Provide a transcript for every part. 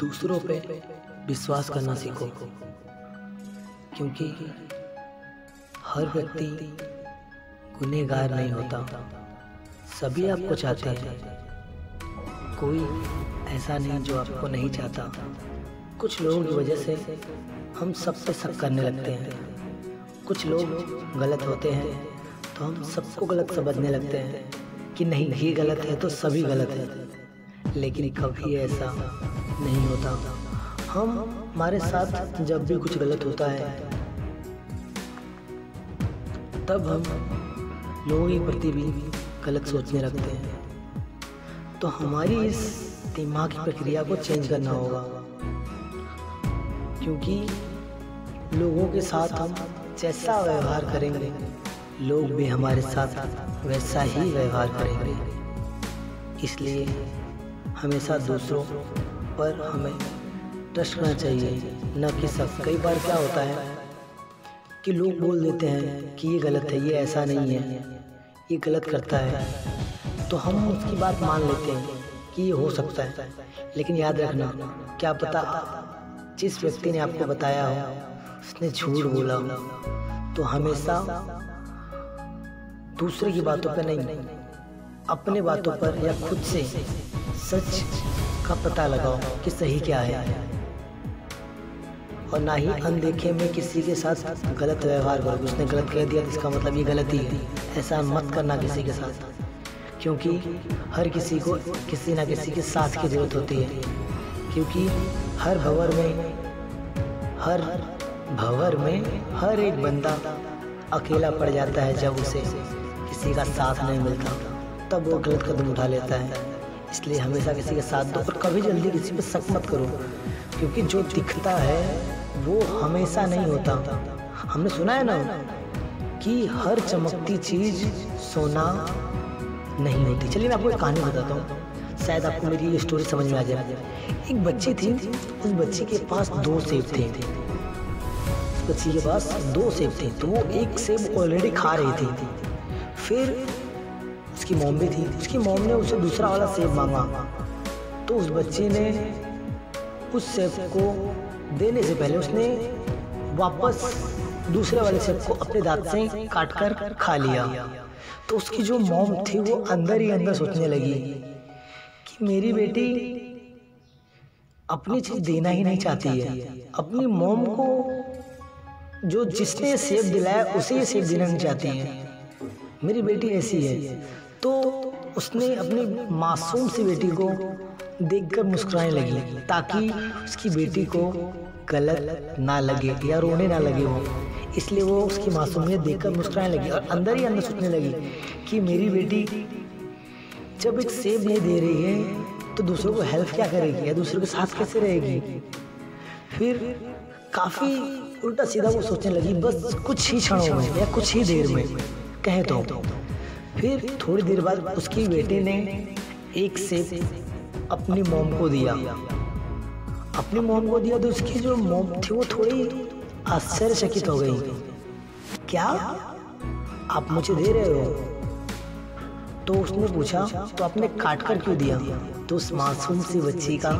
दूसरों पे विश्वास करना सीखो, क्योंकि हर व्यक्ति गुनहगार नहीं होता। सभी आपको चाहते हैं, कोई ऐसा नहीं जो आपको नहीं चाहता। कुछ लोगों की वजह से हम सब पे शक करने लगते हैं। कुछ लोग गलत होते हैं तो हम सबको गलत समझने लगते हैं कि नहीं, ये गलत है तो सभी गलत है। लेकिन कभी ऐसा नहीं होता। हमारे साथ जब भी कुछ गलत होता है तब हम लोगों के प्रति भी गलत सोचने लगते हैं। तो हमारी इस दिमाग की प्रक्रिया को चेंज करना होगा, क्योंकि लोगों के साथ हम जैसा व्यवहार करेंगे लोग भी हमारे साथ वैसा ही व्यवहार करेंगे। इसलिए हमेशा दूसरों पर हमें ट्रस्ट करना चाहिए, न कि सब। कई बार क्या होता है कि लोग बोल देते हैं कि ये गलत है, ये ऐसा नहीं है, ये गलत करता है, तो हम उसकी बात मान लेते हैं कि ये हो सकता है। लेकिन याद रखना, क्या पता जिस व्यक्ति ने आपको बताया हो उसने झूठ बोला हो। तो हमेशा दूसरे की बातों पर नहीं, अपने बातों पर या खुद से सच का पता लगाओ कि सही क्या है, और ना ही अनदेखे में किसी के साथ गलत व्यवहार करो। उसने गलत कह दिया तो इसका मतलब ये गलत ही है, ऐसा मत करना किसी के साथ। क्योंकि हर किसी को किसी ना किसी के साथ की जरूरत होती है, क्योंकि हर भंवर में हर एक बंदा अकेला पड़ जाता है। जब उसे किसी का साथ नहीं मिलता तब वो गलत कदम उठा लेता है। इसलिए हमेशा किसी के साथ दो, और कभी जल्दी किसी पे शक मत करो, क्योंकि जो दिखता है वो हमेशा नहीं होता। हमने सुना है ना कि हर चमकती चीज सोना नहीं होती। चलिए मैं आपको एक कहानी बताता हूँ, शायद आपको मेरी ये स्टोरी समझ में आ जाए। एक बच्ची थी, उस बच्ची के पास 2 सेब थे। उस बच्ची के पास 2 सेब थे, तो वो एक सेब ऑलरेडी खा रही थी। फिर उसकी मॉम भी थी, उसकी मॉम ने उसे दूसरा वाला सेब मांगा, तो उस बच्ची ने उस सेब को देने से पहले उसने वापस दूसरे वाले सेब को अपने दांत से काट कर खा लिया। तो उसकी जो मॉम थी वो अंदर ही अंदर सोचने लगी कि मेरी बेटी अपनी चीज देना ही नहीं चाहती है, अपनी मॉम को जो जिसने सेब दिलाया उसे ये सेब देना नहीं चाहती है, मेरी बेटी ऐसी है। तो उसने अपनी मासूम सी बेटी को देखकर मुस्कुराने लगी, ताकि उसकी बेटी को गलत ना लगे या रोने ना लगे वो। इसलिए वो उसकी मासूमियत देखकर मुस्कुराने लगी, और अंदर ही अंदर सोचने लगी कि मेरी बेटी जब एक सेब नहीं दे रही है तो दूसरों को हेल्प क्या करेगी या दूसरों के साथ कैसे रहेगी। फिर काफ़ी उल्टा सीधा वो सोचने लगी, बस कुछ ही क्षणों में या कुछ ही देर में कहें तो। फिर थोड़ी देर बाद उसकी बेटी ने एक सेब अपनी मॉम को दिया। अपनी मॉम को दिया तो उसकी जो मॉम थी वो थोड़ी आश्चर्यचकित हो गई। क्या आप मुझे दे रहे हो? तो उसने पूछा, तो आपने काट कर क्यों दिया? तो उस मासूम सी बच्ची का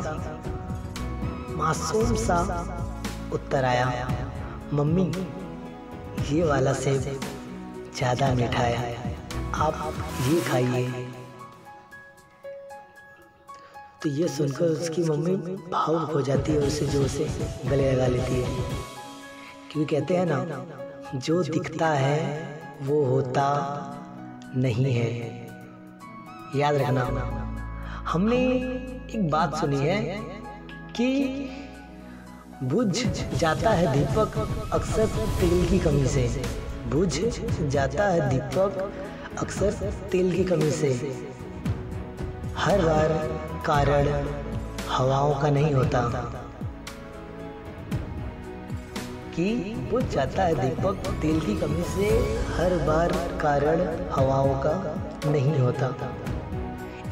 मासूम सा उत्तर आया, मम्मी ये वाला सेब ज़्यादा मीठा है, आप ये खाइए। तो ये सुनकर उसकी मम्मी भावुक हो जाती है और उसे जोर से गले लगा लेती है, क्योंकि कहते हैं ना, जो दिखता है वो होता नहीं है। याद रखना, हमने एक बात सुनी है कि बुझ जाता है दीपक अक्सर तेल की कमी से। बुझ जाता है दीपक अक्सर तेल की कमी से। हर बार कारण हवाओं का नहीं होता, कि बुझ जाता है दीपक तेल की कमी से। हर बार कारण हवाओं का नहीं होता।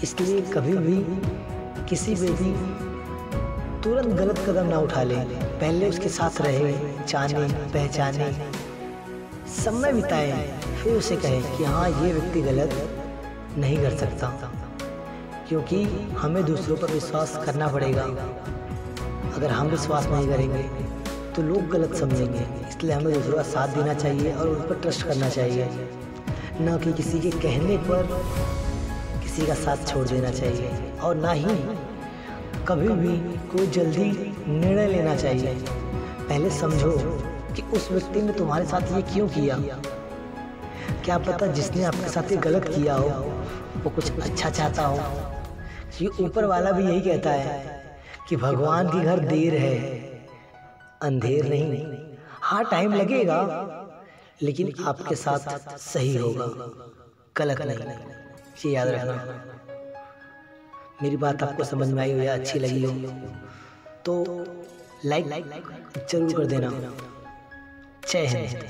इसलिए कभी भी किसी पे भी तुरंत गलत कदम ना उठा ले, पहले उसके साथ रहे, जाने पहचाने, समय बिताए, फिर उसे कहे कि हाँ ये व्यक्ति गलत नहीं कर सकता, क्योंकि हमें दूसरों पर विश्वास करना पड़ेगा। अगर हम विश्वास नहीं करेंगे तो लोग गलत समझेंगे। इसलिए हमें दूसरों का साथ देना चाहिए और उन पर ट्रस्ट करना चाहिए, न कि किसी के कहने पर किसी का साथ छोड़ देना चाहिए। और ना ही कभी भी कोई जल्दी निर्णय लेना चाहिए। पहले समझो कि उस व्यक्ति ने तुम्हारे साथ ये क्यों किया। क्या पता जिसने आपके साथ ये गलत किया हो वो कुछ अच्छा चाहता हो। ये ऊपर वाला भी यही कहता है कि भगवान की घर देर है अंधेर नहीं। हाँ, टाइम लगेगा लेकिन आपके साथ सही होगा, गलत नहीं। ये याद रखना। मेरी बात आपको समझ में आई हो या अच्छी लगी हो तो लाइक जरूर कर देना। जय हिंद।